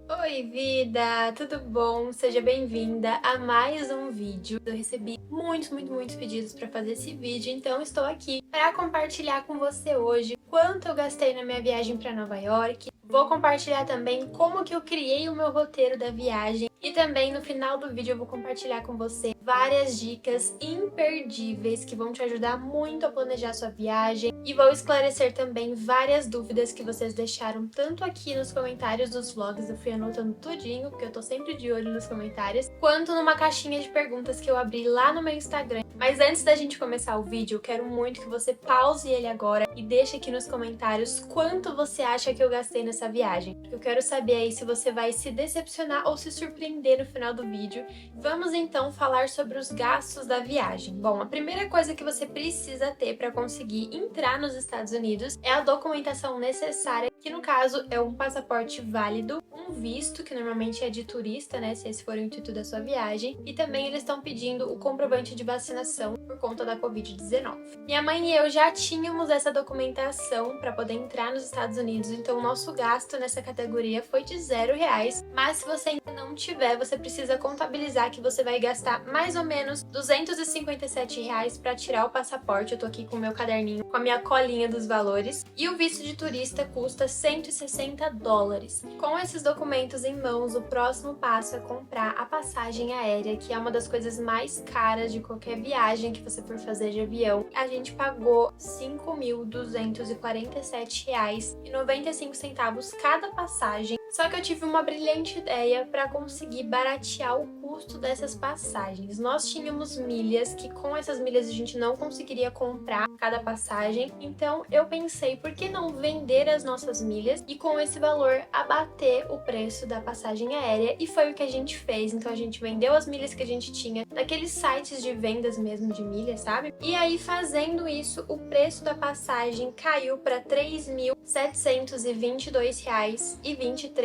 Oi, vida! Tudo bom? Seja bem-vinda a mais um vídeo. Eu recebi muitos pedidos para fazer esse vídeo, então estou aqui para compartilhar com você hoje quanto eu gastei na minha viagem para Nova York. Vou compartilhar também como que eu criei o meu roteiro da viagem e também no final do vídeo eu vou compartilhar com você várias dicas imperdíveis que vão te ajudar muito a planejar sua viagem e vou esclarecer também várias dúvidas que vocês deixaram tanto aqui nos comentários dos vlogs, eu fui anotando tudinho, porque eu tô sempre de olho nos comentários, quanto numa caixinha de perguntas que eu abri lá no meu Instagram. Mas antes da gente começar o vídeo, eu quero muito que você pause ele agora e deixe aqui nos comentários quanto você acha que eu gastei nessa viagem. Eu quero saber aí se você vai se decepcionar ou se surpreender no final do vídeo. Vamos então falar sobre os gastos da viagem. Bom, a primeira coisa que você precisa ter para conseguir entrar nos Estados Unidos é a documentação necessária, que no caso é um passaporte válido, um visto, que normalmente é de turista, né, se esse for o intuito da sua viagem, e também eles estão pedindo o comprovante de vacinação por conta da Covid-19. Minha mãe e eu já tínhamos essa documentação para poder entrar nos Estados Unidos, então o nosso gasto nessa categoria foi de R$0, mas se você ainda não tiver, você precisa contabilizar que você vai gastar mais ou menos R$257 para tirar o passaporte. Eu tô aqui com o meu caderninho, com a minha colinha dos valores, e o visto de turista custa $160. Com esses documentos em mãos, o próximo passo é comprar a passagem aérea, que é uma das coisas mais caras de qualquer viagem que você for fazer de avião. A gente pagou R$5.247,95 cada passagem. Só que eu tive uma brilhante ideia para conseguir baratear o custo dessas passagens. Nós tínhamos milhas que com essas milhas a gente não conseguiria comprar cada passagem, então eu pensei, por que não vender as nossas milhas e com esse valor abater o preço da passagem aérea? E foi o que a gente fez. Então a gente vendeu as milhas que a gente tinha naqueles sites de vendas mesmo de milhas, sabe? E aí, fazendo isso, o preço da passagem caiu para R$3.722,23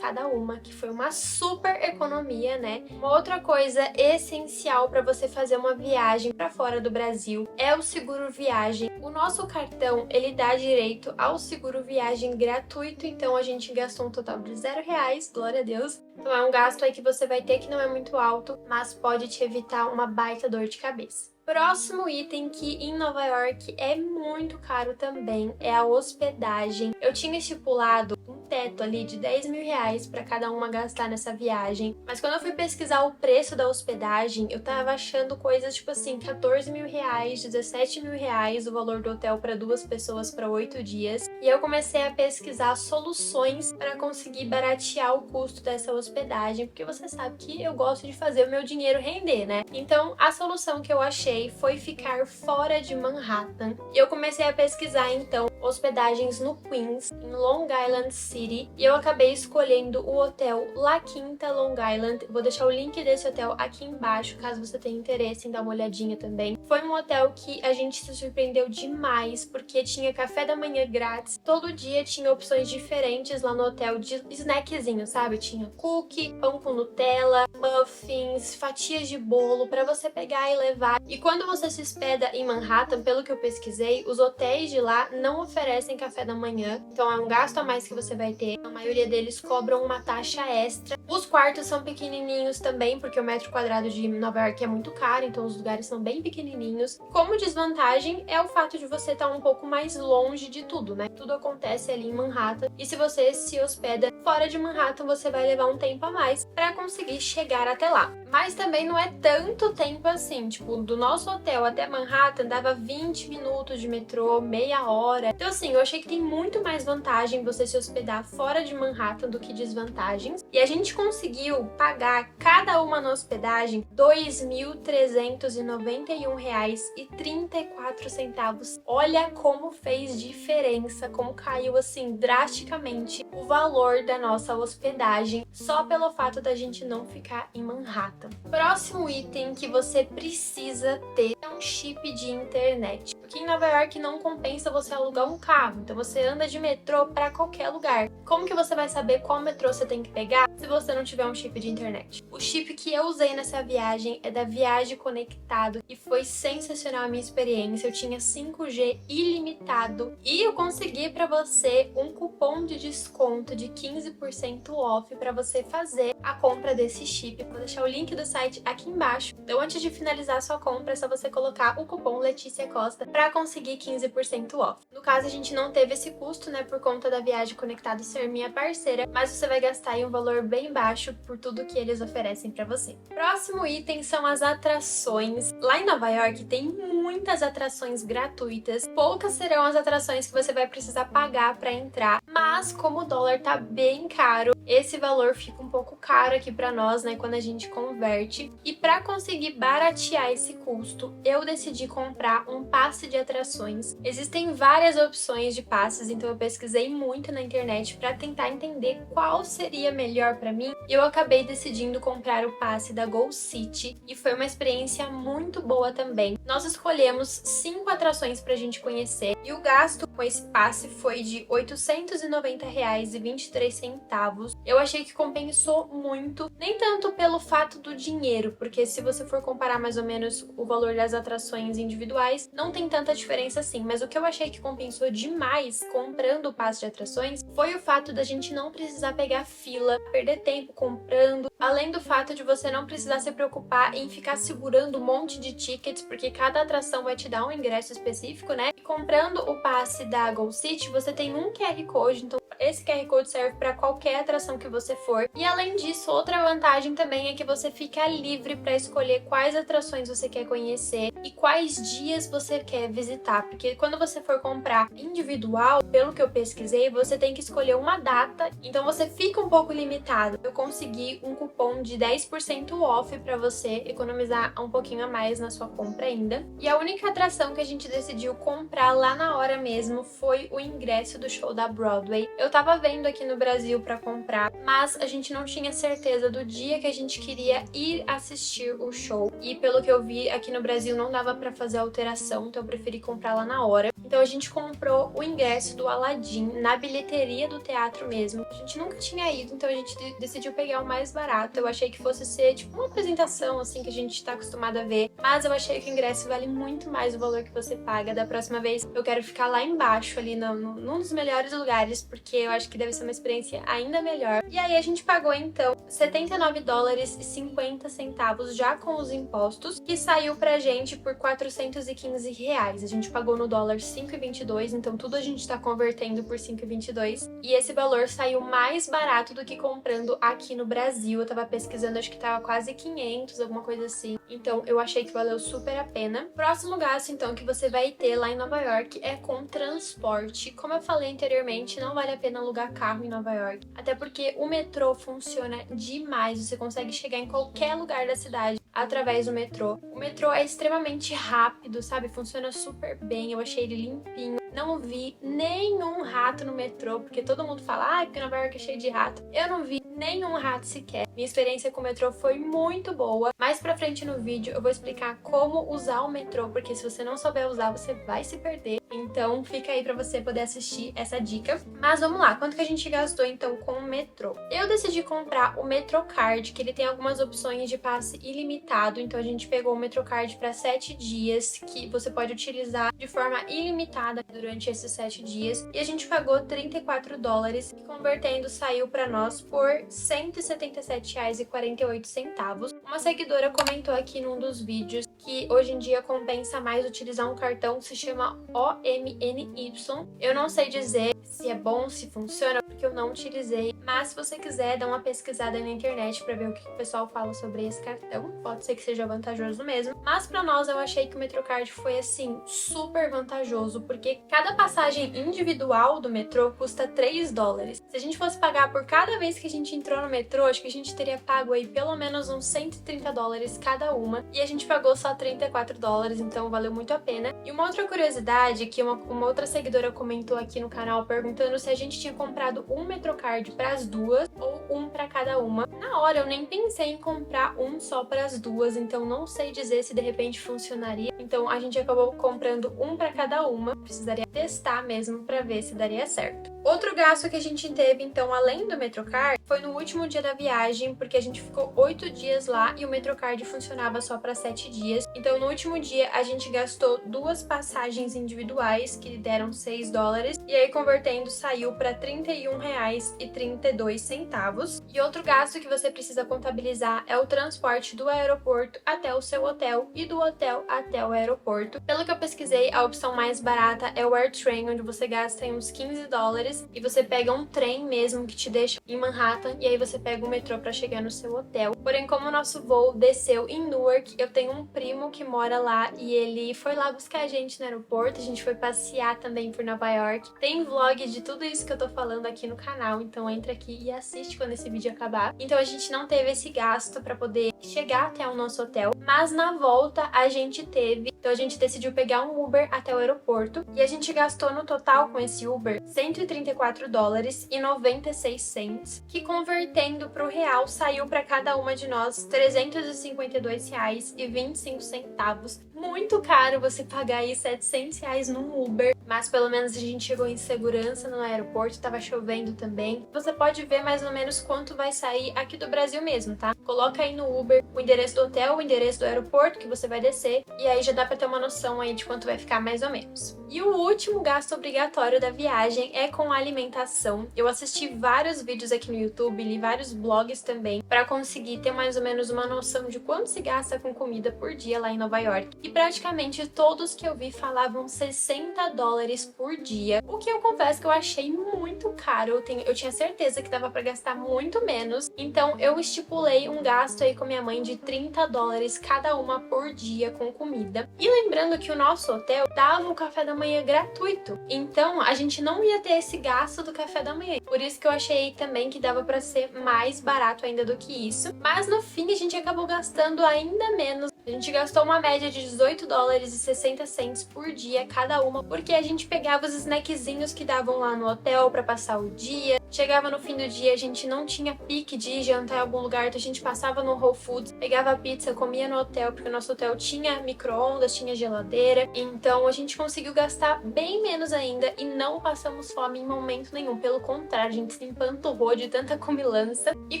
cada uma, que foi uma super economia, né? Uma outra coisa essencial para você fazer uma viagem para fora do Brasil é o seguro viagem. O nosso cartão, ele dá direito ao seguro viagem gratuito, então a gente gastou um total de R$0, glória a Deus. Então é um gasto aí que você vai ter que não é muito alto, mas pode te evitar uma baita dor de cabeça. Próximo item que em Nova York é muito caro também é a hospedagem. Eu tinha estipulado um teto ali de R$10.000 para cada uma gastar nessa viagem, mas quando eu fui pesquisar o preço da hospedagem, eu tava achando coisas tipo assim, R$14.000, R$17.000 o valor do hotel para 2 pessoas para 8 dias, e eu comecei a pesquisar soluções para conseguir baratear o custo dessa hospedagem, porque você sabe que eu gosto de fazer o meu dinheiro render, né? Então a solução que eu achei foi ficar fora de Manhattan. E eu comecei a pesquisar então hospedagens no Queens, em Long Island City, e eu acabei escolhendo o hotel La Quinta Long Island. Vou deixar o link desse hotel aqui embaixo, caso você tenha interesse em dar uma olhadinha também. Foi um hotel que a gente se surpreendeu demais, porque tinha café da manhã grátis, todo dia tinha opções diferentes lá no hotel de snackzinho, sabe? Tinha cookie, pão com Nutella, muffins, fatias de bolo para você pegar e levar. E quando você se hospeda em Manhattan, pelo que eu pesquisei, os hotéis de lá não oferecem café da manhã, então é um gasto a mais que você vai ter. A maioria deles cobram uma taxa extra. Os quartos são pequenininhos também, porque o metro quadrado de Nova York é muito caro, então os lugares são bem pequenininhos. Como desvantagem é o fato de você estar um pouco mais longe de tudo, né? Tudo acontece ali em Manhattan, e se você se hospeda fora de Manhattan, você vai levar um tempo a mais para conseguir chegar até lá. Mas também não é tanto tempo assim, tipo, do nosso hotel até Manhattan dava 20 minutos de metrô, meia hora. Então assim, eu achei que tem muito mais vantagem você se hospedar fora de Manhattan do que desvantagens. E a gente conseguiu pagar cada uma na hospedagem R$2.391,34. Olha como fez diferença, como caiu assim drasticamente o valor da nossa hospedagem só pelo fato da gente não ficar em Manhattan. Próximo item que você precisa ter é um chip de internet. Porque em Nova York não compensa você alugar um carro, então você anda de metrô para qualquer lugar. Como que você vai saber qual metrô você tem que pegar se você não tiver um chip de internet? O chip que eu usei nessa viagem é da Viagem Conectado e foi sensacional a minha experiência. Eu tinha 5G ilimitado e eu consegui para você um cupom de desconto de 15% off para você fazer a compra desse chip. Vou deixar o link do site aqui embaixo. Então, antes de finalizar a sua compra, é só você colocar o cupom Letícia Costa para conseguir 15% off. No caso, a gente não teve esse custo, né, por conta da Viagem Conectado ser minha parceira, mas você vai gastar aí um valor bem baixo por tudo que eles oferecem para você. Próximo item são as atrações. Lá em Nova York tem muitas atrações gratuitas. Poucas serão as atrações que você vai precisar pagar para entrar, mas como o dólar tá bem caro, esse valor fica um pouco caro aqui para nós, né, quando a gente converte. E para conseguir baratear esse custo, eu decidi comprar um passe de atrações. Existem várias opções de passes, então eu pesquisei muito na internet para tentar entender qual seria melhor para mim. E eu acabei decidindo comprar o passe da Go City e foi uma experiência muito boa também. Nós escolhemos 5 atrações pra gente conhecer e o gasto com esse passe foi de R$ 890,23. Eu achei que compensou muito, nem tanto pelo fato do dinheiro, porque se você for comparar mais ou menos o valor das atrações individuais, não tem tanta diferença assim, mas o que eu achei que compensou demais comprando o passe de atrações foi o fato da gente não precisar pegar fila, perder tempo comprando, além do fato de você não precisar se preocupar em ficar segurando um monte de tickets, porque cada atração vai te dar um ingresso específico, né? E comprando o passe da Go City, você tem um QR Code, então esse QR Code serve para qualquer atração que você for. E além disso, outra vantagem também é que você fica livre para escolher quais atrações você quer conhecer e quais dias você quer visitar, porque quando você for comprar individual, pelo que eu pesquisei, você tem que escolher uma data, então você fica um pouco limitado. Eu consegui um cupom de 10% off para você economizar um pouquinho a mais na sua compra ainda. E a única atração que a gente decidiu comprar lá na hora mesmo foi o ingresso do show da Broadway. Eu tava vendo aqui no Brasil para comprar, mas a gente não tinha certeza do dia que a gente queria ir assistir o show. E pelo que eu vi, aqui no Brasil não dava para fazer alteração, então eu preferi comprar lá na hora. Então a gente comprou o ingresso do Aladdin na bilheteria do teatro mesmo. A gente nunca tinha ido, então a gente decidiu pegar o mais barato. Eu achei que fosse ser tipo uma apresentação assim que a gente tá acostumado a ver, mas eu achei que o ingresso vale muito mais o valor que você paga. Da próxima vez eu quero ficar lá embaixo, ali num dos melhores lugares, porque eu acho que deve ser uma experiência ainda melhor. E aí a gente pagou então $79,50 já com os impostos, que saiu pra gente por R$415. A gente pagou no dólar 5,22, então tudo a gente tá convertendo por 5,22. E esse valor saiu mais barato do que comprando aqui no Brasil. Eu tava pesquisando, acho que tava quase 500, alguma coisa assim. Então eu achei que valeu super a pena. Próximo gasto então que você vai ter lá em Nova York é com transporte. Como eu falei anteriormente, não vale a pena alugar carro em Nova York, até porque o metrô funciona demais. Você consegue chegar em qualquer lugar da cidade através do metrô. O metrô é extremamente rápido, sabe? Funciona super bem. Eu achei ele limpinho. Não vi nenhum rato no metrô, porque todo mundo fala, porque Nova York é cheio de rato. Eu não vi nenhum rato sequer. Minha experiência com o metrô foi muito boa. Mais pra frente no vídeo eu vou explicar como usar o metrô, porque se você não souber usar, você vai se perder. Então fica aí pra você poder assistir essa dica. Mas vamos lá, quanto que a gente gastou então com o metrô? Eu decidi comprar o Metrocard, que ele tem algumas opções de passe ilimitado. Então a gente pegou o Metrocard para 7 dias, que você pode utilizar de forma ilimitada durante esses 7 dias. E a gente pagou $34, que convertendo saiu para nós por R$ 177,48. Uma seguidora comentou aqui num dos vídeos que hoje em dia compensa mais utilizar um cartão que se chama OMNY. Eu não sei dizer se é bom, se funciona, porque eu não utilizei. Mas se você quiser, dá uma pesquisada na internet pra ver o que o pessoal fala sobre esse cartão. Pode ser que seja vantajoso mesmo. Mas pra nós, eu achei que o Metrocard foi, assim, super vantajoso, porque cada passagem individual do metrô custa $3. Se a gente fosse pagar por cada vez que a gente entrou no metrô, acho que a gente teria pago aí pelo menos uns $130 cada uma. E a gente pagou só $34, então valeu muito a pena. E uma outra curiosidade, que uma outra seguidora comentou aqui no canal perguntando se a gente tinha comprado um Metrocard para as duas ou um para cada uma. Na hora eu nem pensei em comprar um só para as duas, então não sei dizer se de repente funcionaria. Então a gente acabou comprando um para cada uma. Precisaria testar mesmo para ver se daria certo. Outro gasto que a gente teve, então, além do Metrocard, foi no último dia da viagem, porque a gente ficou 8 dias lá e o Metrocard funcionava só para 7 dias. Então, no último dia, a gente gastou 2 passagens individuais, que deram $6, e aí, convertendo, saiu para R$ 31,32. E outro gasto que você precisa contabilizar é o transporte do aeroporto até o seu hotel e do hotel até o aeroporto. Pelo que eu pesquisei, a opção mais barata é o AirTrain, onde você gasta uns $15 e você pega um trem mesmo que te deixa em Manhattan e aí você pega o metrô para chegar no seu hotel. Porém, como o nosso voo desceu em Newark, eu tenho um primo que mora lá e ele foi lá buscar a gente no aeroporto. A gente foi passear também por Nova York. Tem vlog de tudo isso que eu tô falando aqui no canal, então entra aqui e assiste quando esse vídeo acabar. Então a gente não teve esse gasto para poder chegar até o nosso hotel, mas na volta a gente teve. Então a gente decidiu pegar um Uber até o aeroporto e a gente gastou no total com esse Uber $134,96, que convertendo para o real saiu para cada uma de nós R$ 352,25. Muito caro você pagar aí R$ 700 num Uber, mas pelo menos a gente chegou em segurança no aeroporto, tava chovendo também. Você pode ver mais ou menos quanto vai sair aqui do Brasil mesmo, tá? Coloca aí no Uber o endereço do hotel, o endereço do aeroporto que você vai descer, e aí já dá pra ter uma noção aí de quanto vai ficar mais ou menos. E o último gasto obrigatório da viagem é com a alimentação. Eu assisti vários vídeos aqui no YouTube, li vários blogs também, pra conseguir ter mais ou menos uma noção de quanto se gasta com comida por dia lá em Nova York. E praticamente todos que eu vi falavam $60 por dia, o que eu confesso que eu achei muito caro. Eu tinha certeza que dava pra gastar muito menos, então eu estipulei um gasto aí com minha mãe de $30 cada uma por dia com comida. E lembrando que o nosso hotel dava o café da manhã gratuito, então a gente não ia ter esse gasto do café da manhã. Por isso que eu achei também que dava pra ser mais barato ainda do que isso, mas no fim a gente acabou gastando ainda menos. A gente gastou uma média de $18,60 por dia cada uma, porque a gente pegava os snackzinhos que davam lá no hotel pra passar o dia. Chegava no fim do dia, a gente não tinha pique de jantar em algum lugar, então a gente passava no Whole Foods, pegava a pizza, comia no hotel, porque o nosso hotel tinha micro-ondas, tinha geladeira, então a gente conseguiu gastar bem menos ainda e não passamos fome em momento nenhum. Pelo contrário, a gente se empanturrou de tanta comilança. E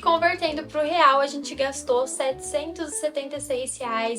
convertendo pro real, a gente gastou R$ 776,76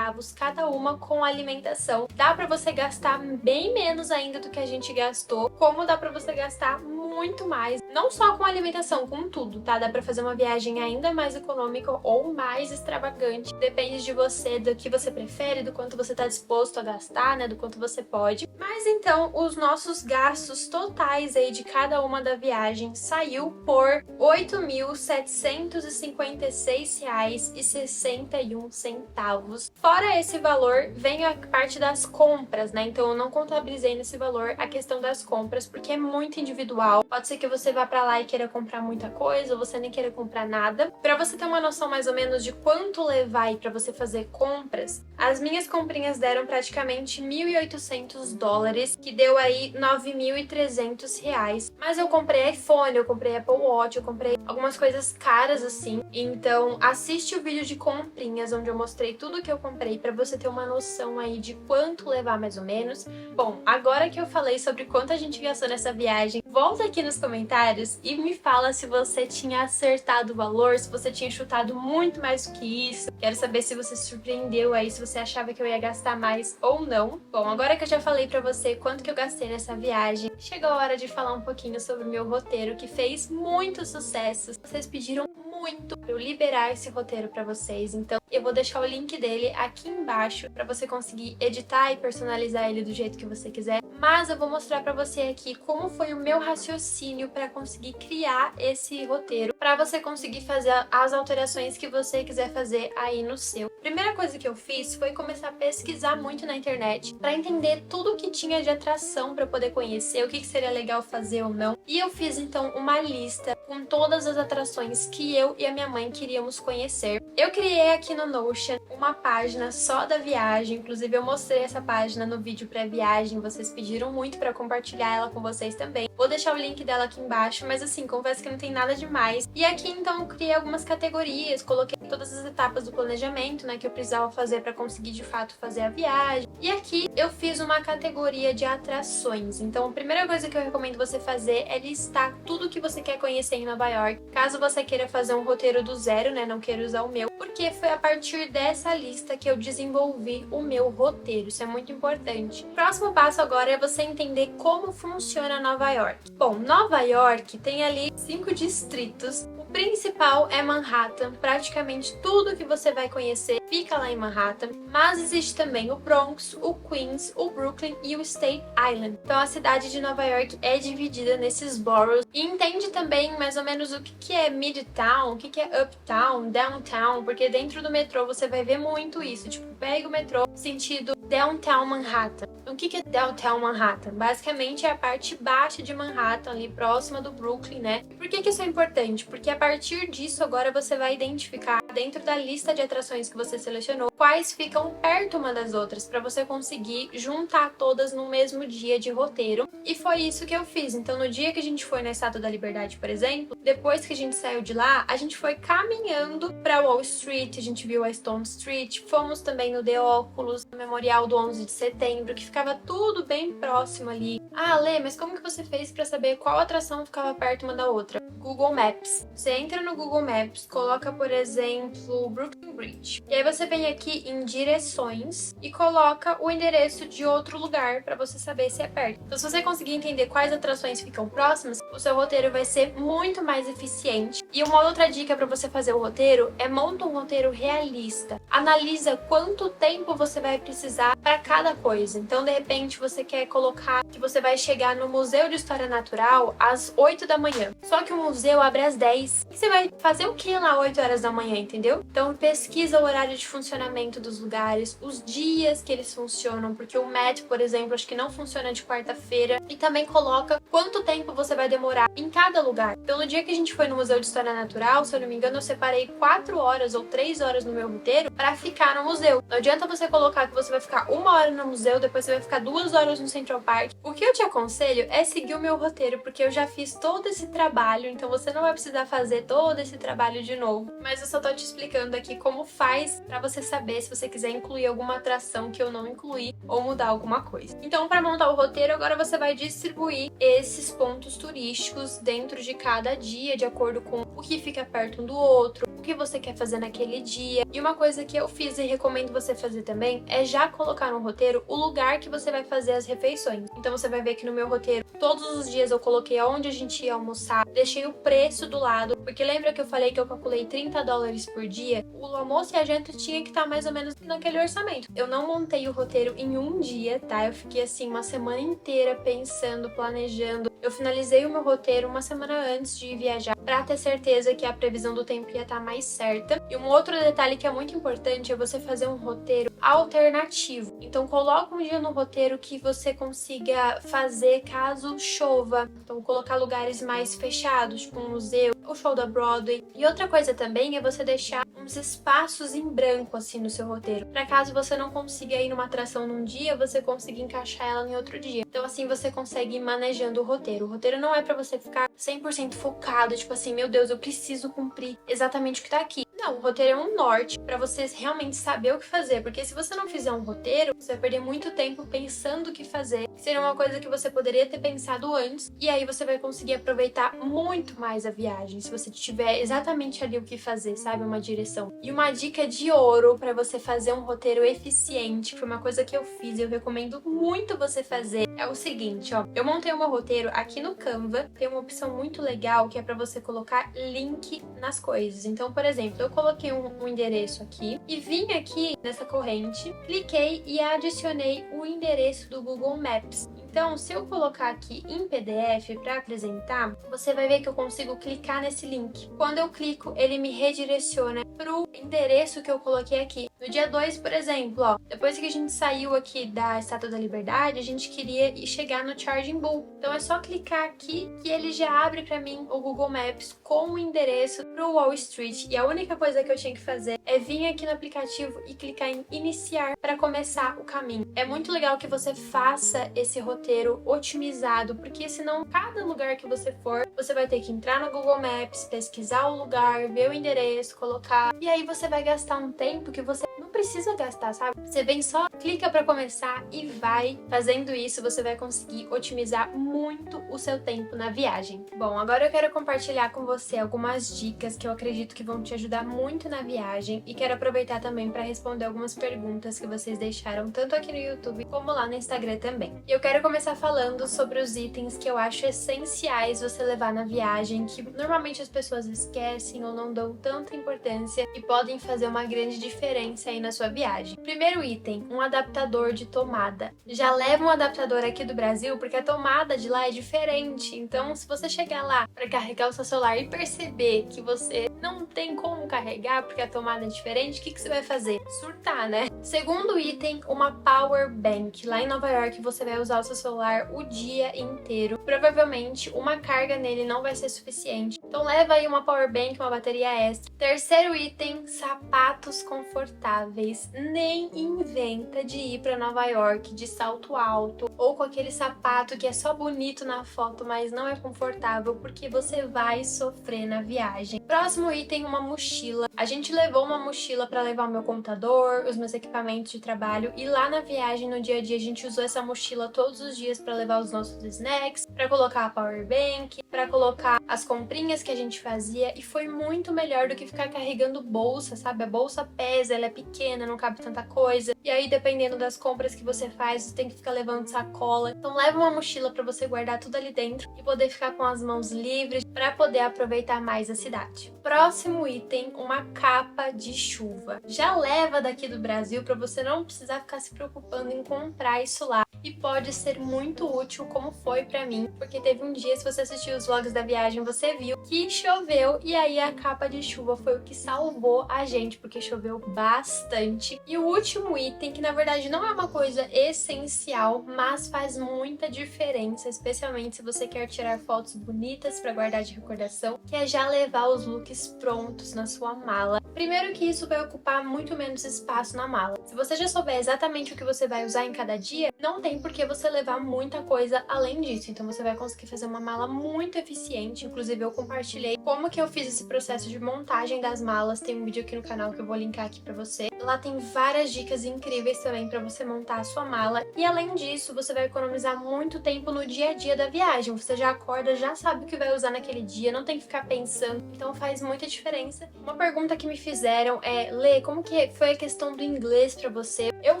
cada uma com alimentação. Dá pra você gastar bem menos ainda do que a gente gastou, como dá pra você gastar muito mais, não só com alimentação, com tudo, tá? Dá pra fazer uma viagem ainda mais econômica ou mais extravagante, depende de você, do que você prefere, do quanto você tá disposto a gastar, né, do quanto você pode. Mas então, os nossos gastos totais aí de cada uma da viagem saiu por R$ 8.756,61. Fora esse valor, vem a parte das compras, né? Então eu não contabilizei nesse valor a questão das compras, porque é muito individual. Pode ser que você vá pra lá e queira comprar muita coisa, ou você nem queira comprar nada. Pra você ter uma noção mais ou menos de quanto levar aí pra você fazer compras, as minhas comprinhas deram praticamente $1.800, que deu aí R$ 9.300. Mas eu comprei iPhone, eu comprei Apple Watch, eu comprei algumas coisas caras assim. Então assiste o vídeo de comprinhas, onde eu mostrei tudo que eu comprei pra você ter uma noção aí de quanto levar mais ou menos. Bom, agora que eu falei sobre quanto a gente gastou nessa viagem, volta aqui nos comentários e me fala se você tinha acertado o valor, se você tinha chutado muito mais do que isso. Quero saber se você se surpreendeu aí, se você achava que eu ia gastar mais ou não. Bom, agora que eu já falei pra você quanto que eu gastei nessa viagem, chegou a hora de falar um pouquinho sobre o meu roteiro, que fez muito sucesso. Vocês pediram muito para eu liberar esse roteiro para vocês, então eu vou deixar o link dele aqui embaixo para você conseguir editar e personalizar ele do jeito que você quiser. Mas eu vou mostrar para você aqui como foi o meu raciocínio para conseguir criar esse roteiro, para você conseguir fazer as alterações que você quiser fazer aí no seu. Primeira coisa que eu fiz foi começar a pesquisar muito na internet para entender tudo que tinha de atração para poder conhecer, o que seria legal fazer ou não. E eu fiz então uma lista com todas as atrações que eu e a minha mãe queríamos conhecer. Eu criei aqui no Notion uma página só da viagem. Inclusive eu mostrei essa página no vídeo pré-viagem, vocês pediram muito pra compartilhar ela com vocês também. Vou deixar o link dela aqui embaixo, mas assim, confesso que não tem nada demais. E aqui então eu criei algumas categorias, coloquei todas as etapas do planejamento, né, que eu precisava fazer pra conseguir de fato fazer a viagem. E aqui eu fiz uma categoria de atrações. Então a primeira coisa que eu recomendo você fazer é listar tudo que você quer conhecer em Nova York. Caso você queira fazer um roteiro do zero, né, não queira usar o meu, porque foi a partir dessa lista que eu desenvolvi o meu roteiro. Isso é muito importante. O próximo passo agora é você entender como funciona Nova York. Bom, Nova York tem ali 5 distritos. O principal é Manhattan, praticamente tudo que você vai conhecer fica lá em Manhattan, mas existe também o Bronx, o Queens, o Brooklyn e o Staten Island. Então a cidade de Nova York é dividida nesses boroughs e entende também mais ou menos o que é Midtown, o que é Uptown, Downtown, porque dentro do metrô você vai ver muito isso, tipo, pega o metrô sentido Downtown Manhattan. O que é Downtown Manhattan? Basicamente é a parte baixa de Manhattan, ali próxima do Brooklyn, né? E por que isso é importante? Porque a partir disso agora você vai identificar dentro da lista de atrações que você selecionou quais ficam perto uma das outras, para você conseguir juntar todas no mesmo dia de roteiro. E foi isso que eu fiz. Então no dia que a gente foi na Estátua da Liberdade, por exemplo, depois que a gente saiu de lá, a gente foi caminhando para Wall Street, a gente viu a Stone Street, fomos também no The Oculus, no Memorial do 11 de setembro, que ficava tudo bem próximo ali. Ah, Lê, mas como que você fez para saber qual atração ficava perto uma da outra? Google Maps. Você entra no Google Maps, coloca, por exemplo, Brooklyn Bridge. E aí você vem aqui em direções e coloca o endereço de outro lugar para você saber se é perto. Então, se você conseguir entender quais atrações ficam próximas, o seu roteiro vai ser muito mais eficiente. E uma outra dica para você fazer o roteiro é monta um roteiro realista. Analisa quanto tempo você vai precisar para cada coisa. Então, de repente, você quer colocar que você vai chegar no Museu de História Natural às 8 da manhã. Só que o museu abre às 10. E você vai fazer o que lá 8 horas da manhã, entendeu? Então, pesquisa o horário de funcionamento dos lugares, os dias que eles funcionam, porque o Met, por exemplo, acho que não funciona de quarta-feira. E também coloca quanto tempo você vai demorar em cada lugar. Então, no dia que a gente foi no Museu de História Natural, se eu não me engano, eu separei 4 horas ou 3 horas no meu roteiro para ficar no museu. Não adianta você colocar que você vai ficar 1 hora no museu, depois você vai ficar 2 horas no Central Park. O que eu te aconselho é seguir o meu roteiro, porque eu já fiz todo esse trabalho, então você não vai precisar fazer todo esse trabalho de novo. Mas eu só tô te explicando aqui como faz para você saber se você quiser incluir alguma atração que eu não incluí ou mudar alguma coisa. Então, para montar o roteiro, agora você vai distribuir esses pontos turísticos dentro de cada dia, de acordo com o que fica perto um do outro, o que você quer fazer naquele dia. E uma coisa que eu fiz e recomendo você fazer também é já colocar no roteiro o lugar que você vai fazer as refeições. Então você vai ver que no meu roteiro, todos os dias eu coloquei aonde a gente ia almoçar, deixei o preço do lado, porque lembra que eu falei que eu calculei $30 por dia? O almoço e a janta tinha que estar mais ou menos naquele orçamento. Eu não montei o roteiro em um dia, tá? Eu fiquei assim uma semana inteira pensando, planejando. Eu finalizei o meu roteiro uma semana antes de viajar para ter certeza que a previsão do tempo ia estar mais certa. E um outro detalhe que é muito importante é você fazer um roteiro alternativo. Então coloca um dia no roteiro que você consiga fazer caso chova. Então colocar lugares mais fechados, tipo um museu, o show da Broadway. E outra coisa também é você deixar uns espaços em branco assim no seu roteiro, para caso você não consiga ir numa atração num dia, você consiga encaixar ela em outro dia. Então assim você consegue ir manejando o roteiro. O roteiro não é para você ficar 100% focado, tipo assim, meu Deus, eu preciso cumprir exatamente o que tá aqui. Não, o roteiro é um norte para você realmente saber o que fazer, porque se você não fizer um roteiro, você vai perder muito tempo pensando o que fazer. Seria uma coisa que você poderia ter pensado antes, e aí você vai conseguir aproveitar muito mais a viagem, se você tiver exatamente ali o que fazer, sabe? Uma direção. E uma dica de ouro para você fazer um roteiro eficiente, que foi uma coisa que eu fiz e eu recomendo muito você fazer, é o seguinte, ó. Eu montei o meu roteiro aqui no Canva, tem uma opção muito legal que é para você colocar link nas coisas. Então, por exemplo, eu coloquei um endereço aqui e vim aqui nessa corrente, cliquei e adicionei o endereço do Google Maps. Então, se eu colocar aqui em PDF para apresentar, você vai ver que eu consigo clicar nesse link. Quando eu clico, ele me redireciona para o endereço que eu coloquei aqui. No dia 2, por exemplo, ó, depois que a gente saiu aqui da Estátua da Liberdade, a gente queria chegar no Charging Bull. Então é só clicar aqui que ele já abre pra mim o Google Maps com o endereço pro Wall Street. E a única coisa que eu tinha que fazer é vir aqui no aplicativo e clicar em iniciar para começar o caminho. É muito legal que você faça esse roteiro otimizado, porque senão cada lugar que você for, você vai ter que entrar no Google Maps, pesquisar o lugar, ver o endereço, colocar, e aí você vai gastar um tempo que você não precisa gastar, sabe? Você vem só, clica para começar e vai. Fazendo isso, você vai conseguir otimizar muito o seu tempo na viagem. Bom, agora eu quero compartilhar com você algumas dicas que eu acredito que vão te ajudar muito na viagem e quero aproveitar também para responder algumas perguntas que vocês deixaram tanto aqui no YouTube como lá no Instagram também. E eu quero começar falando sobre os itens que eu acho essenciais você levar na viagem, que normalmente as pessoas esquecem ou não dão tanta importância e podem fazer uma grande diferença aí na sua viagem. Primeiro item, um adaptador de tomada. Já leva um adaptador aqui do Brasil porque a tomada de lá é diferente. Então, se você chegar lá para carregar o seu celular e perceber que você não tem como carregar porque a tomada é diferente, o que você vai fazer? Surtar, né? Segundo item, uma power bank. Lá em Nova York você vai usar o seu celular o dia inteiro. Provavelmente uma carga nele não vai ser suficiente. Então leva aí uma power bank, uma bateria extra. Terceiro item, sapatos confortáveis. Nem inventa de ir para Nova York de salto alto ou com aquele sapato que é só bonito na foto, mas não é confortável, porque você vai sofrer na viagem. Próximo item, uma mochila. A gente levou uma mochila para levar o meu computador, os meus equipamentos de trabalho, e lá na viagem, no dia a dia, a gente usou essa mochila todos os dias para levar os nossos snacks, para colocar a power bank, para colocar as comprinhas que a gente fazia, e foi muito melhor do que ficar carregando bolsa, sabe? A bolsa pesa, ela é pequena, não cabe tanta coisa, e aí dependendo das compras que você faz, você tem que ficar levando sacola. Então leva uma mochila para você guardar tudo ali dentro e poder ficar com as mãos livres para poder aproveitar mais a cidade. Próximo item, uma capa de chuva. Já leva daqui do Brasil para você não precisar ficar se preocupando em comprar isso lá. E pode ser muito útil, como foi pra mim, porque teve um dia, se você assistiu os vlogs da viagem, você viu que choveu e aí a capa de chuva foi o que salvou a gente, porque choveu bastante. E o último item, que na verdade não é uma coisa essencial, mas faz muita diferença, especialmente se você quer tirar fotos bonitas para guardar de recordação, que é já levar os looks prontos na sua mala. Primeiro que isso vai ocupar muito menos espaço na mala. Se você já souber exatamente o que você vai usar em cada dia, não tem por que você levar muita coisa além disso. Então você vai conseguir fazer uma mala muito eficiente. Inclusive eu compartilhei como que eu fiz esse processo de montagem das malas. Tem um vídeo aqui no canal que eu vou linkar aqui pra você. Lá tem várias dicas incríveis também pra você montar a sua mala. E além disso, você vai economizar muito tempo no dia a dia da viagem. Você já acorda, já sabe o que vai usar naquele dia, não tem que ficar pensando. Então faz muita diferença. Uma pergunta que me fizeram é: Lê, como que foi a questão do inglês pra você? Eu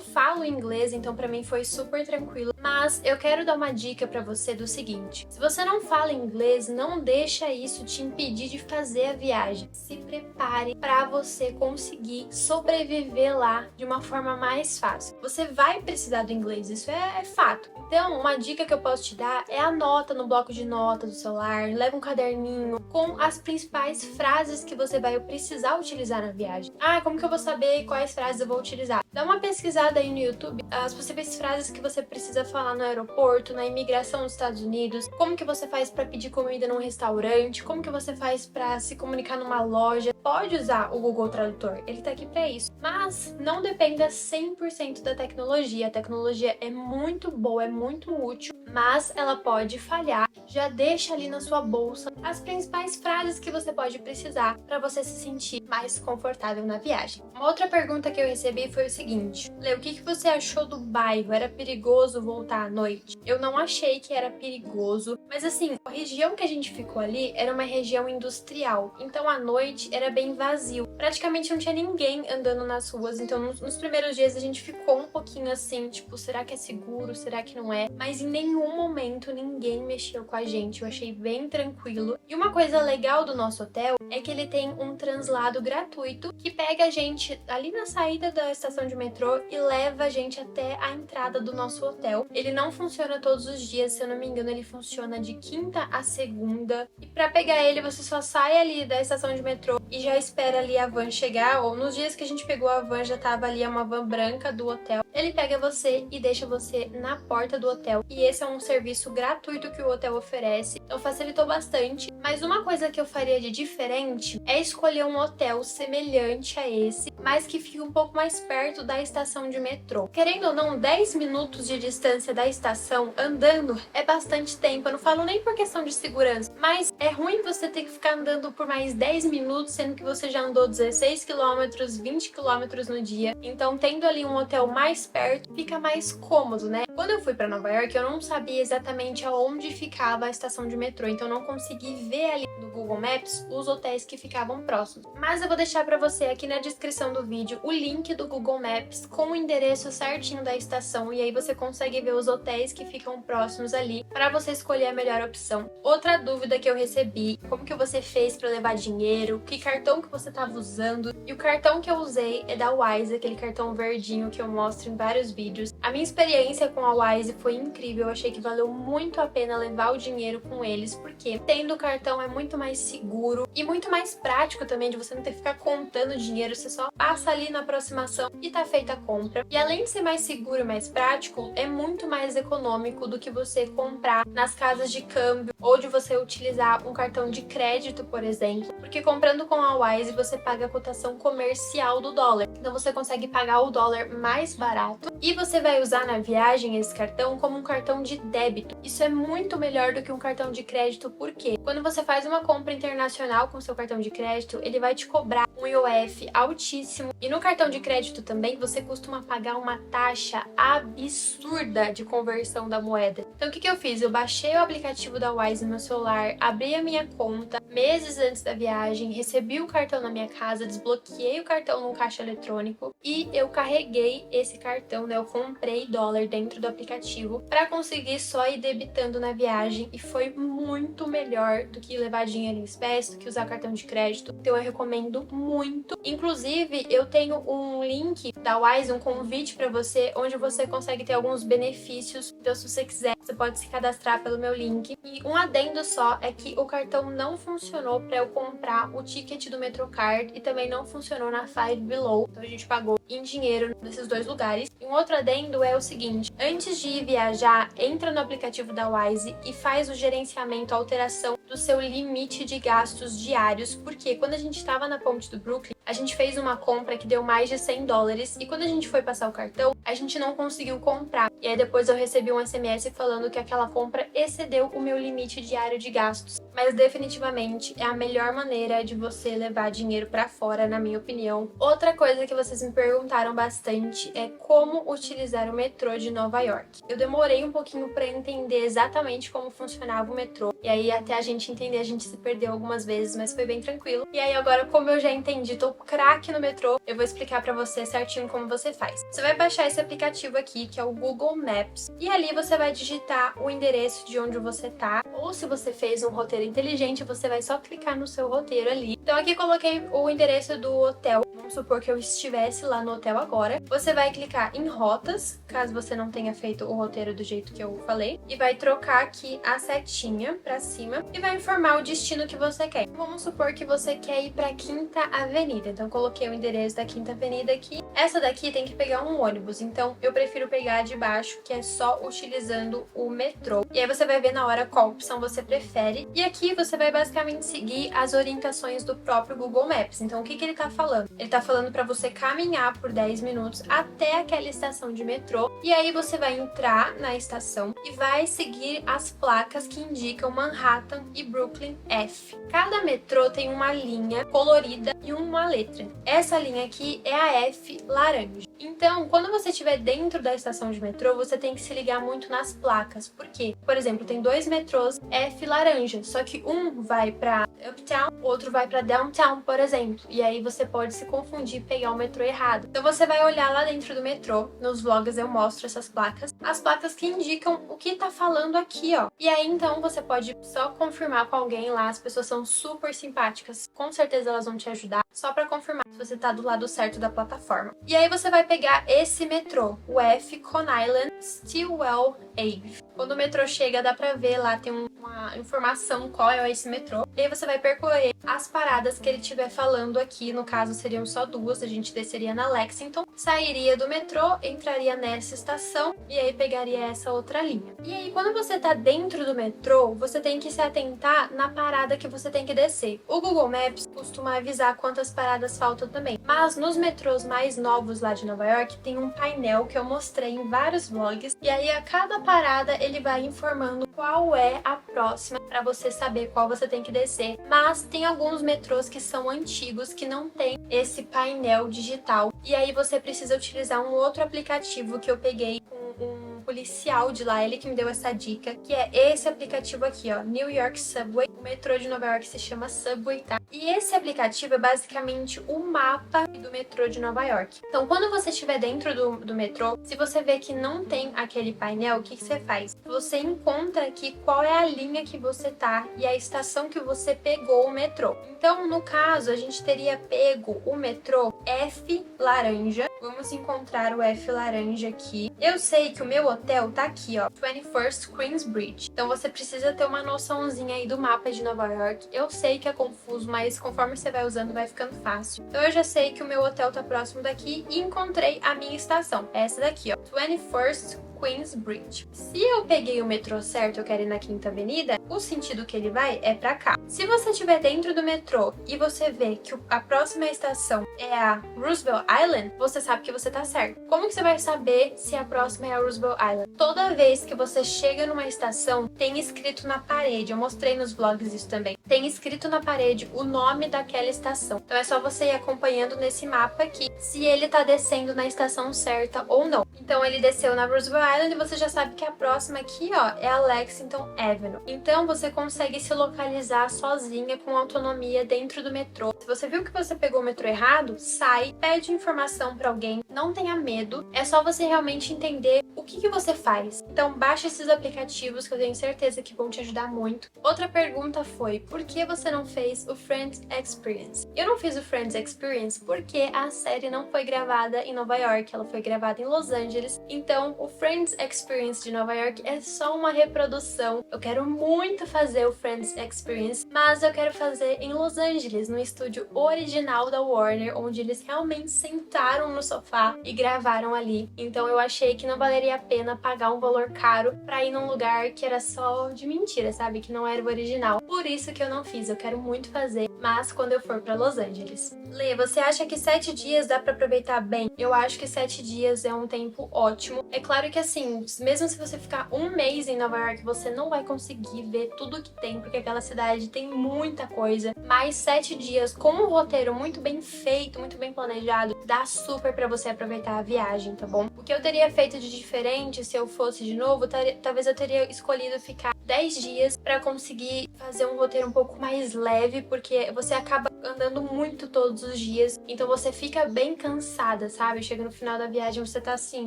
falo inglês, então pra mim foi super tranquilo, mas eu quero dar uma dica pra você do seguinte: se você não fala inglês, não deixa isso te impedir de fazer a viagem. Se prepare pra você conseguir sobreviver lá de uma forma mais fácil. Você vai precisar do inglês, isso é fato. Então, uma dica que eu posso te dar é anota no bloco de notas do celular, leva um caderninho com as principais frases que você vai precisar utilizar na viagem. Ah, como que eu vou saber quais frases eu vou utilizar? Dá uma pesquisada aí no YouTube, as possíveis frases que você precisa falar no aeroporto, na imigração dos Estados Unidos, como que você faz para pedir comida num restaurante, como que você faz para se comunicar numa loja. Pode usar o Google Tradutor, ele tá aqui para isso. Mas não dependa 100% da tecnologia. A tecnologia é muito boa, é muito útil, mas ela pode falhar. Já deixa ali na sua bolsa as principais frases que você pode precisar para você se sentir mais confortável na viagem. Uma outra pergunta que eu recebi foi o seguinte: Lê, o que você achou do bairro? Era perigoso voltar à noite? Eu não achei que era perigoso, mas assim, a região que a gente ficou ali era uma região industrial, então à noite era bem vazio. Praticamente não tinha ninguém andando nas ruas, então nos primeiros dias a gente ficou um pouquinho assim, tipo, será que é seguro? Será que não é? Mas em nenhum momento ninguém mexeu com a gente, eu achei bem tranquilo. tranquilo. E uma coisa legal do nosso hotel é que ele tem um translado gratuito que pega a gente ali na saída da estação de metrô e leva a gente até a entrada do nosso hotel. Ele não funciona todos os dias, se eu não me engano, ele funciona de quinta a segunda. E pra pegar ele, você só sai ali da estação de metrô e já espera ali a van chegar, ou nos dias que a gente pegou a van, já tava ali uma van branca do hotel. Ele pega você e deixa você na porta do hotel. E esse é um serviço gratuito que o hotel oferece, então facilitou bastante. Mas uma coisa que eu faria de diferente é escolher um hotel semelhante a esse, mas que fique um pouco mais perto da estação de metrô. Querendo ou não, 10 minutos de distância da estação andando é bastante tempo. Eu não falo nem por questão de segurança, mas é ruim você ter que ficar andando por mais 10 minutos, sendo que você já andou 16 quilômetros, 20 quilômetros no dia. Então, tendo ali um hotel mais perto, fica mais cômodo, né? Quando eu fui para Nova York, eu não sabia exatamente aonde ficava a estação de metrô, então eu não consegui ver ali no Google Maps os hotéis que ficavam próximos. Mas eu vou deixar para você aqui na descrição do vídeo o link do Google Maps com o endereço certinho da estação, e aí você consegue ver os hotéis que ficam próximos ali para você escolher a melhor opção. Outra dúvida que eu recebi: como que você fez para levar dinheiro, que cartão que você estava usando? E o cartão que eu usei é da Wise, aquele cartão verdinho que eu mostro em vários vídeos. A minha experiência com a Wise foi incrível, eu achei que valeu muito a pena levar o dinheiro com eles, porque tendo o cartão é muito mais seguro e muito mais prático também, de você não ter que ficar contando dinheiro, você só passa ali na aproximação e tá feita a compra. E além de ser mais seguro e mais prático, é muito mais econômico do que você comprar nas casas de câmbio ou de você utilizar um cartão de crédito, por exemplo, porque comprando com a Wise você paga a cotação comercial do dólar, então você consegue pagar o dólar mais barato e você vai usar na viagem esse cartão como um cartão de débito. Isso é muito melhor do que um cartão de crédito, porque quando você faz uma compra internacional com seu cartão de crédito, ele vai te cobrar um IOF altíssimo, e no cartão de crédito também você costuma pagar uma taxa absurda de conversão da moeda. Então o que eu fiz? Eu baixei o aplicativo da Wise no meu celular, abri a minha conta meses antes da viagem, recebi o cartão na minha casa, desbloqueei o cartão no caixa eletrônico e eu carreguei esse cartão, né? Eu comprei dólar dentro do aplicativo para conseguir só ir debitando na viagem, e foi muito melhor do que levar dinheiro em espécie, do que usar cartão de crédito. Então eu recomendo muito. Inclusive, eu tenho um link da Wise, um convite para você, onde você consegue ter alguns benefícios. Então, se você quiser, você pode se cadastrar pelo meu link. E um adendo só é que o cartão não funcionou para eu comprar o ticket do Metrocard e também não funcionou na Five Below. Então a gente pagou em dinheiro nesses dois lugares. E um outro adendo é o seguinte: antes de ir viajar, entra no aplicativo da Wise e faz o gerenciamento, a alteração do seu limite de gastos diários, porque quando a gente estava na ponte do Brooklyn, a gente fez uma compra que deu mais de 100 dólares e quando a gente foi passar o cartão, a gente não conseguiu comprar. E aí depois eu recebi um SMS falando que aquela compra excedeu o meu limite diário de gastos. Mas definitivamente é a melhor maneira de você levar dinheiro pra fora, na minha opinião. Outra coisa que vocês me perguntaram bastante é como utilizar o metrô de Nova York. Eu demorei um pouquinho pra entender exatamente como funcionava o metrô. E aí até a gente entender, a gente se perdeu algumas vezes, mas foi bem tranquilo. E aí agora, como eu já entendi, tô craque no metrô, eu vou explicar pra você certinho como você faz. Você vai baixar esse aplicativo aqui, que é o Google Maps, e ali você vai digitar o endereço de onde você tá, ou se você fez um roteiro inteligente, você vai só clicar no seu roteiro ali. Então aqui coloquei o endereço do hotel. Vamos supor que eu estivesse lá no hotel agora. Você vai clicar em rotas, caso você não tenha feito o roteiro do jeito que eu falei, e vai trocar aqui a setinha pra cima e vai informar o destino que você quer. Vamos supor que você quer ir pra Quinta Avenida, então coloquei o endereço da Quinta Avenida aqui. Essa daqui tem que pegar um ônibus, então eu prefiro pegar a de baixo, que é só utilizando o metrô. E aí você vai ver na hora qual opção você prefere. E aqui você vai basicamente seguir as orientações do próprio Google Maps. Então o que ele tá falando? Ele tá falando para você caminhar por 10 minutos até aquela estação de metrô. E aí você vai entrar na estação e vai seguir as placas que indicam Manhattan e Brooklyn F. Cada metrô tem uma linha colorida e uma letra. Essa linha aqui é a F laranja. Então, quando você estiver dentro da estação de metrô, você tem que se ligar muito nas placas. Por quê? Por exemplo, tem dois metrôs F laranja, só que um vai para Uptown, outro vai pra Downtown, por exemplo. E aí você pode se confundir e pegar o metrô errado. Então você vai olhar lá dentro do metrô, nos vlogs eu mostro essas placas, as placas que indicam o que tá falando aqui, ó. E aí então você pode só confirmar com alguém lá, as pessoas são super simpáticas, com certeza elas vão te ajudar, só pra confirmar se você tá do lado certo da plataforma. E aí você vai pegar esse metrô, o F Coney Island Stillwell Ave. Quando o metrô chega, dá pra ver lá, tem uma informação qual é esse metrô. E aí você vai percorrer as paradas que ele estiver falando aqui, no caso seriam só duas, a gente desceria na Lexington, sairia do metrô, entraria nessa estação e aí pegaria essa outra linha. E aí quando você tá dentro do metrô, você tem que se atentar na parada que você tem que descer. O Google Maps costuma avisar quantas paradas faltam também, mas nos metrôs mais novos lá de Nova York tem um painel que eu mostrei em vários vlogs, e aí a cada parada ele vai informando qual é a próxima para você saber qual você tem que descer. Mas tem alguns metrôs que são antigos que não tem esse painel digital, e aí você precisa utilizar um outro aplicativo que eu peguei com um policial de lá, ele que me deu essa dica, que é esse aplicativo aqui, ó, New York Subway. O metrô de Nova York se chama Subway, tá? E esse aplicativo é basicamente o mapa do metrô de Nova York. Então, quando você estiver dentro do metrô, se você vê que não tem aquele painel, o que você faz? Você encontra aqui qual é a linha que você tá e a estação que você pegou o metrô. Então, no caso, a gente teria pego o metrô F laranja. Vamos encontrar o F laranja aqui. Eu sei que o meu hotel tá aqui, ó, 21st Queensbridge. Então você precisa ter uma noçãozinha aí do mapa de Nova York. Eu sei que é confuso, mas conforme você vai usando vai ficando fácil. Então eu já sei que o meu hotel tá próximo daqui e encontrei a minha estação. Essa daqui, ó, 21st Queensbridge. Se eu peguei o metrô certo, eu quero ir na Quinta Avenida, o sentido que ele vai é pra cá. Se você estiver dentro do metrô e você vê que a próxima estação é a Roosevelt Island, você sabe que você tá certo. Como que você vai saber se a próxima é a Roosevelt Island? Toda vez que você chega numa estação, tem escrito na parede, eu mostrei nos vlogs isso também, tem escrito na parede o nome daquela estação. Então é só você ir acompanhando nesse mapa aqui, se ele tá descendo na estação certa ou não. Então ele desceu na Roosevelt Island e você já sabe que a próxima aqui, ó, é a Lexington Avenue. Então você consegue se localizar sozinha com autonomia dentro do metrô. Se você viu que você pegou o metrô errado, sai, pede informação pra alguém, não tenha medo, é só você realmente entender o que você faz. Então baixa esses aplicativos que eu tenho certeza que vão te ajudar muito. Outra pergunta foi, por que você não fez o Friends Experience? Eu não fiz o Friends Experience porque a série não foi gravada em Nova York, ela foi gravada em Los Angeles. Então o Friends Experience de Nova York é só uma reprodução. Eu quero muito fazer o Friends Experience, mas eu quero fazer em Los Angeles, no estúdio original da Warner, onde eles realmente sentaram no sofá e gravaram ali. Então eu achei que não valeria a pena pagar um valor caro pra ir num lugar que era só de mentira, sabe? Que não era o original. Por isso que eu não fiz, eu quero muito fazer, mas quando eu for pra Los Angeles. Lê, você acha que 7 dias dá pra aproveitar bem? Eu acho que 7 dias é um tempo ótimo. É claro que assim, mesmo se você ficar um mês em Nova York, você não vai conseguir ver tudo que tem, porque aquela cidade tem muita coisa. Mas 7 dias com um roteiro muito bem feito, muito bem planejado, dá super pra você aproveitar a viagem, tá bom? O que eu teria feito de diferente se eu fosse de novo, talvez eu teria escolhido ficar 10 dias pra conseguir fazer um roteiro um pouco mais leve, porque você acaba andando muito todos os dias, então você fica bem cansada, sabe? Chega no final da viagem, você tá assim,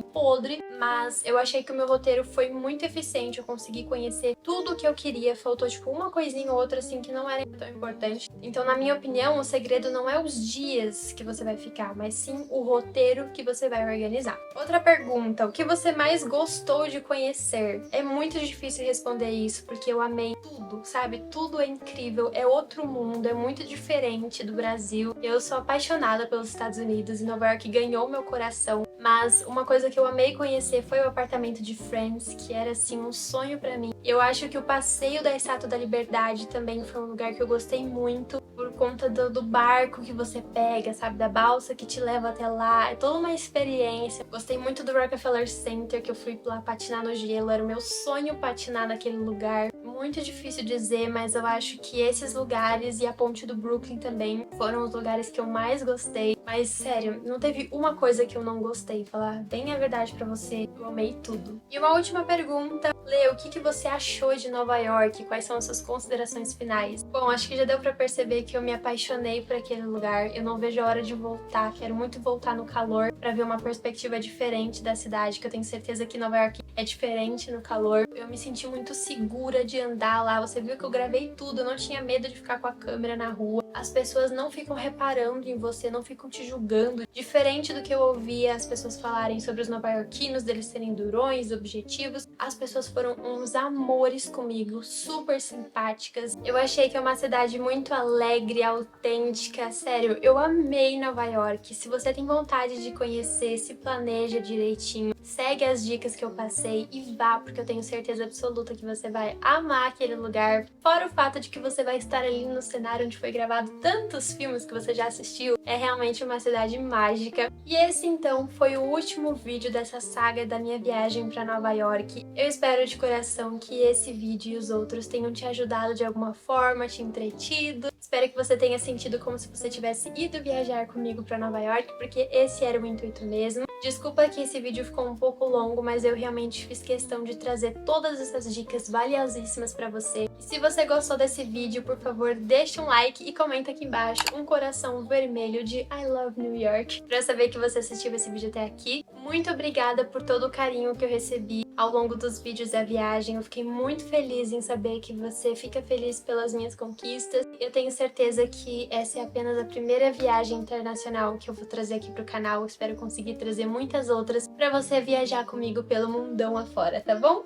podre, mas eu achei que o meu roteiro foi muito eficiente, eu consegui conhecer tudo o que eu queria, faltou tipo uma coisinha ou outra assim que não era tão importante. Então, na minha opinião, o segredo não é os dias que você vai ficar, mas sim o roteiro que você vai organizar. Outra pergunta, o que você mais gostou de conhecer? É muito difícil responder isso, porque eu amei tudo, sabe? Tudo é incrível, é outro mundo, é muito diferente do Brasil. Eu sou apaixonada pelos Estados Unidos e Nova York ganhou meu coração, mas uma coisa que eu amei conhecer foi o apartamento de Friends, que era assim um sonho pra mim. Eu acho que o passeio da Estátua da Liberdade também foi um lugar que eu gostei muito, por conta do barco que você pega, sabe? Da balsa que te leva até lá, é toda uma experiência. Gostei muito do Rockefeller Center, que eu fui lá patinar no gelo, era o meu sonho patinar naquele lugar. Muito difícil dizer, mas eu acho que esses lugares e a ponte do Brooklyn também foram os lugares que eu mais gostei. Mas sério, não teve uma coisa que eu não gostei. Falar bem a verdade pra você, eu amei tudo. E uma última pergunta, Lê, o que você achou de Nova York? Quais são as suas considerações finais? Bom, acho que já deu pra perceber que eu me apaixonei por aquele lugar. Eu não vejo a hora de voltar. Quero muito voltar no calor pra ver uma perspectiva diferente da cidade, que eu tenho certeza que Nova York é diferente no calor. Eu me senti muito segura de andar lá. Você viu que eu gravei tudo, eu não tinha medo de ficar com a câmera na rua. As pessoas não ficam reparando em você, não ficam te julgando. Diferente do que eu ouvia as pessoas falarem sobre os nova-iorquinos, deles serem durões, objetivos, as pessoas foram uns amores comigo, super simpáticas. Eu achei que é uma cidade muito alegre, autêntica. Sério, eu amei Nova York. Se você tem vontade de conhecer, se planeja direitinho, segue as dicas que eu passei e vá, porque eu tenho certeza absoluta que você vai amar aquele lugar. Fora o fato de que você vai estar ali no cenário onde foi gravado tantos filmes que você já assistiu, é realmente uma cidade mágica. E esse então foi o último vídeo dessa saga da minha viagem para Nova York. Eu espero de coração que esse vídeo e os outros tenham te ajudado de alguma forma, te entretido. Espero que você tenha sentido como se você tivesse ido viajar comigo para Nova York, porque esse era o intuito mesmo. Desculpa que esse vídeo ficou um pouco longo, mas eu realmente fiz questão de trazer todas essas dicas valiosíssimas para você. E se você gostou desse vídeo, por favor, deixa um like e comenta aqui embaixo um coração vermelho de I love New York, para eu saber que você assistiu esse vídeo até aqui. Muito obrigada por todo o carinho que eu recebi ao longo dos vídeos da viagem. Eu fiquei muito feliz em saber que você fica feliz pelas minhas conquistas. Eu tenho certeza que essa é apenas a primeira viagem internacional que eu vou trazer aqui pro canal. Eu espero conseguir trazer muitas outras para você viajar comigo pelo mundão afora, tá bom?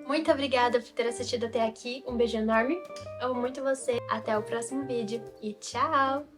Muito obrigada por ter assistido até aqui. Um beijo enorme. Amo muito você. Até o próximo vídeo e tchau!